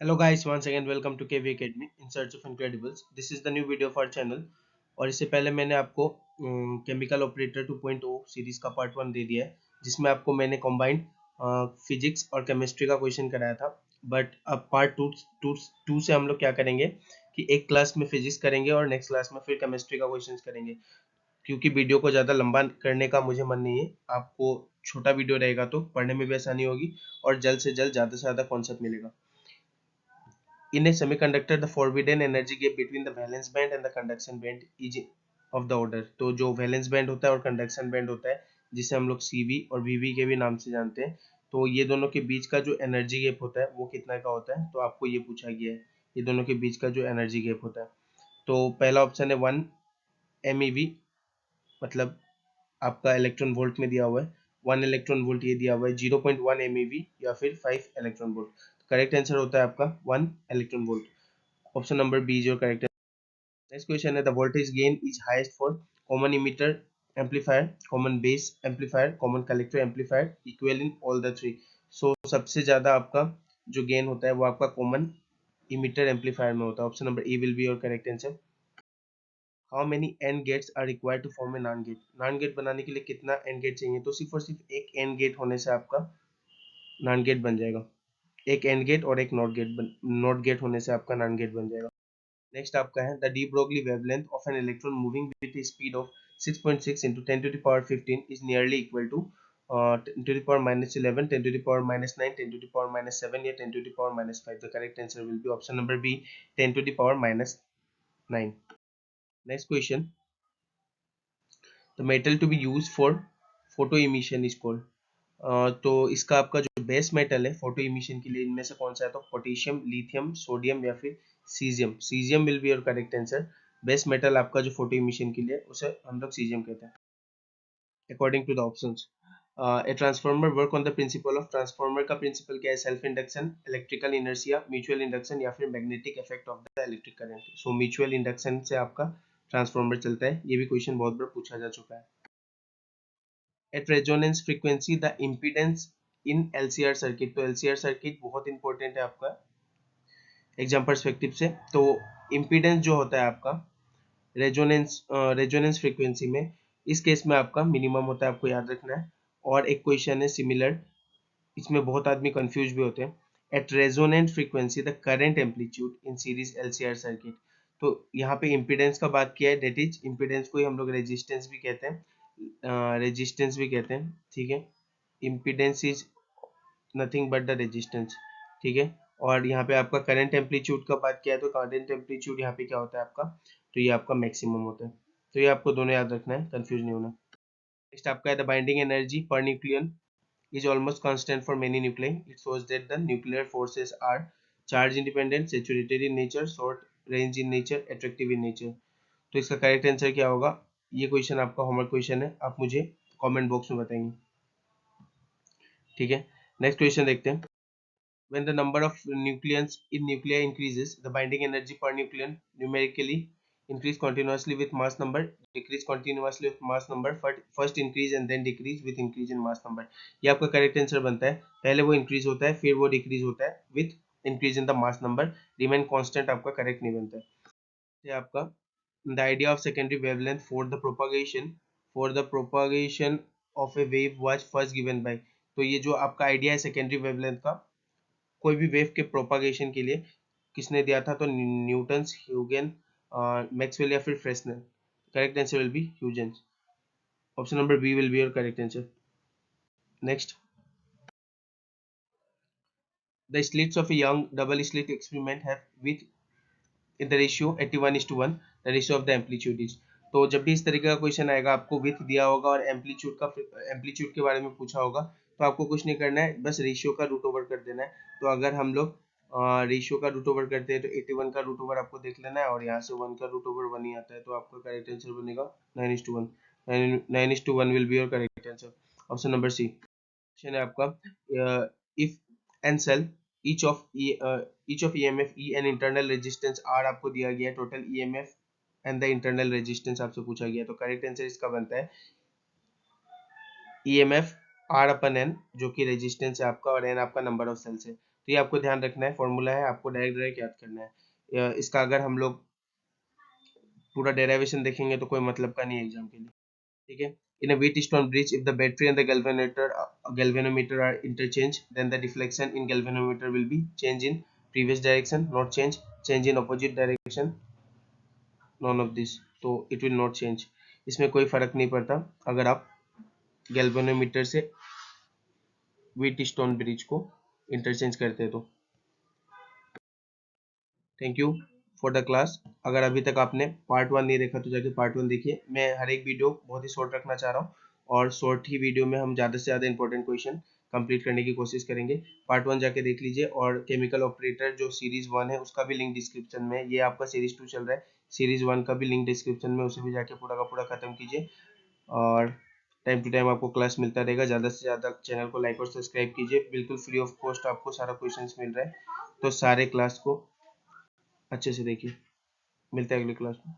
Hello guys, once again welcome to KV Academy in search of incredibles. This is the new video for our channel. और इससे पहले मैंने आपको chemical operator 2.0 series का part 1 दे दिया है, जिसमें आपको मैंने कॉम्बाइंड फिजिक्स और केमिस्ट्री का क्वेश्चन कराया था. बट अब पार्ट टू से हम लोग क्या करेंगे कि एक क्लास में फिजिक्स करेंगे और नेक्स्ट क्लास में फिर केमिस्ट्री का क्वेश्चन करेंगे. क्योंकि वीडियो को ज़्यादा लंबा करने का मुझे मन नहीं है. आपको छोटा वीडियो रहेगा तो पढ़ने में भी आसानी होगी और जल्द से जल्द ज़्यादा से ज़्यादा कॉन्सेप्ट मिलेगा. In a semiconductor, the forbidden energy gap between the valence band and the conduction band is of the order. तो जो वैलेंस बैंड होता है और कंडक्शन बैंड होता है, जिसे हम लोग CV और VV के भी नाम से जानते हैं, तो ये दोनों के बीच का जो एनर्जी गैप होता है वो कितना का होता है. तो आपको ये पूछा गया है, ये दोनों के बीच का जो एनर्जी गैप होता है. तो पहला ऑप्शन है 1 MeV, मतलब आपका इलेक्ट्रॉन वोल्ट में दिया हुआ है. 1 इलेक्ट्रॉन वोल्ट ये दिया हुआ है, 0.1 MeV या फिर 5 इलेक्ट्रॉन वोल्ट. करेक्ट आंसर होता है आपका 1 electron volt. Option number B is your correct. Next question है the voltage gain is highest for common emitter amplifier, common base amplifier, common collector amplifier, equal in all the three. So सबसे ज्यादा आपका जो gain होता है वो आपका common emitter amplifier में होता है. Option number A will be your correct answer. How many and gates are required to form a NAND gate. NAND gate बनाने के लिए कितना एंड गेट चाहिए? तो सिर्फ और सिर्फ एक एंड गेट होने से आपका नान गेट बन जाएगा. एक एंड गेट और एक नॉट गेट होने से आपका नान गेट बन जाएगा. नेक्स्ट आपका है the de Broglie wavelength of an electron moving with A speed of 6.6 into 10 to the power 15 is nearly equal to 10 to the power minus 11, 10 to the power minus 9, 10 to the power minus 7 या 10 to the power minus 5. The correct answer will be option number B, 10 to the power minus 9. Next question, the metal to be used for photo emission is called. तो इसका आपका जो base metal है photo emission के लिए इनमें से कौन सा है? तो पोटेशियम, लिथियम, सोडियम या फिर caesium. Caesium will be your correct answer. Base metal आपका जो फोटो इमिशन के लिए उसे हम लोग सीजियम कहते हैं. According to the options, a transformer work on the principle of. Transformer का प्रिंसिपल क्या है? Self induction, electrical inertia, mutual induction या फिर magnetic effect of the electric current. So mutual induction से आपका ट्रांसफार्मर चलता है. ये भी क्वेश्चन बहुत बार पूछा जा चुका है. At resonance frequency the impedance in LCR circuit. तो LCR सर्किट बहुत इंपॉर्टेंट है आपका एग्जाम पर्सपेक्टिव से. तो इम्पीडेंस जो होता है आपका रेजोनेंस फ्रीक्वेंसी में, इस केस में आपका मिनिमम होता है, आपको याद रखना है. और एक क्वेश्चन है सिमिलर, इसमें बहुत आदमी कंफ्यूज भी होते हैं. At resonant frequency the current amplitude in series LCR circuit. तो यहाँ पे इम्पीडेंस का बात किया है, डेट इज इम्पीडेंस को ही हम लोग रेजिस्टेंस भी कहते हैं, ठीक है. Impedance is nothing but the resistance, ठीक है. और यहाँ पे आपका करंट एम्पलीट्यूड का बात किया है, तो करंट एम्पलीट्यूड यहाँ पे क्या होता है आपका? तो ये आपका मैक्सिमम होता है. तो ये आपको दोनों याद रखना है, कंफ्यूज नहीं होना. नेक्स्ट आपका है the binding energy per nucleon is almost constant for many nuclei. It shows that the nuclear forces are charge independent, saturated in nature, short range in nature, attractive in nature. तो इसका correct answer क्या होगा? ये question आपका homework question है, आप मुझे comment box में बताएंगे, ठीक है. नेक्स्ट क्वेश्चन देखते हैं. When the number of nucleons in nuclei increases, the binding energy per nucleon numerically increase continuously with mass number, decrease continuously with mass number, first increase and then decrease with increase in mass number. ये आपका correct answer बनता है. पहले वो increase होता है, फिर वो डिक्रीज होता है with increase in the mass number. Remain constant आपका करेक्ट नहीं बनता है. ये आपका the idea of secondary wavelength for the propagation of a wave was first given by. तो ये जो आपका आइडिया है सेकेंडरी वेवलेंथ का, कोई भी वेव के प्रोपागेशन के लिए किसने दिया था? तो न्यूटन्स, ह्यूगेन, मैक्सवेल या फिर Fresnel. Correct answer will be Huygens. Option number B will be your correct answer. Next, the slits of a Young double slit experiment have with in the ratio 81:1 the ratio of the amplitude is. तो जब भी इस तरीके का question आएगा, आपको with दिया होगा और एम्पलीट्यूड के बारे में पूछा होगा, तो आपको कुछ नहीं करना है, बस रेशियो का रूट ओवर कर देना है. तो अगर हम लोग रेशियो का रूट ओवर करते हैं तो 81 का रूट ओवर आपको देख लेना है और यहाँ से 1 का रूट ओवर 1 ही आता है. तो आपका करेक्ट आंसर बनेगा 9:1. 9:1 will be your correct answer. Option number C. Question है आपका, if an cell each of EMF E and internal resistance R आपको दिया गया है, total EMF and the internal resistance आपसे पूछा गया है. तो करेक्ट आंसर इसका बनता है EMF R/N, जो कि रेजिस्टेंस है आपका, और N आपका नंबर ऑफ सेल्स है। तो ये आपको ध्यान रखना है, फॉर्मूला है, आपको डायरेक्ट याद करना है। इसका अगर हम लोग पूरा डेरिवेशन देखेंगे तो कोई मतलब का नहीं है एग्जाम के लिए, ठीक है। In a Wheatstone bridge, if the battery and the galvanometer are interchanged, then the deflection in galvanometer will be change in previous direction, not change in opposite direction, none of this, तो it will not change। इसमें कोई फर्क नहीं पड़ता अगर आप galvanometer से Wheatstone bridge को इंटरचेंज करते हैं तो। Thank you for the class. अगर अभी तक आपने पार्ट 1 नहीं देखा तो जाके पार्ट 1 देखिए। मैं हर एक वीडियो बहुत ही शॉर्ट रखना चाह रहा हूँ, और शॉर्ट ही वीडियो में हम ज़्यादा से ज़्यादा इंपॉर्टेंट क्वेश्चन कंप्लीट करने की कोशिश करेंगे। पार्ट 1 जाके देख लीजिए, और केमिकल ऑपरेटर जो सीरीज 1 है उसका भी लिंक डिस्क्रिप्शन में है। ये आपका सीरीज 2 चल रहा है, सीरीज 1 का भी लिंक डिस्क्रिप्शन में, उसे भी जाके पूरा का पूरा खत्म कीजिए। और टाइम टू टाइम आपको क्लास मिलता रहेगा। ज़्यादा से ज़्यादा चैनल को लाइक और सब्सक्राइब कीजिए, बिल्कुल फ्री ऑफ कॉस्ट आपको सारा क्वेश्चंस मिल रहा है। तो सारे क्लास को अच्छे से देखिए। मिलते हैं अगली क्लास में।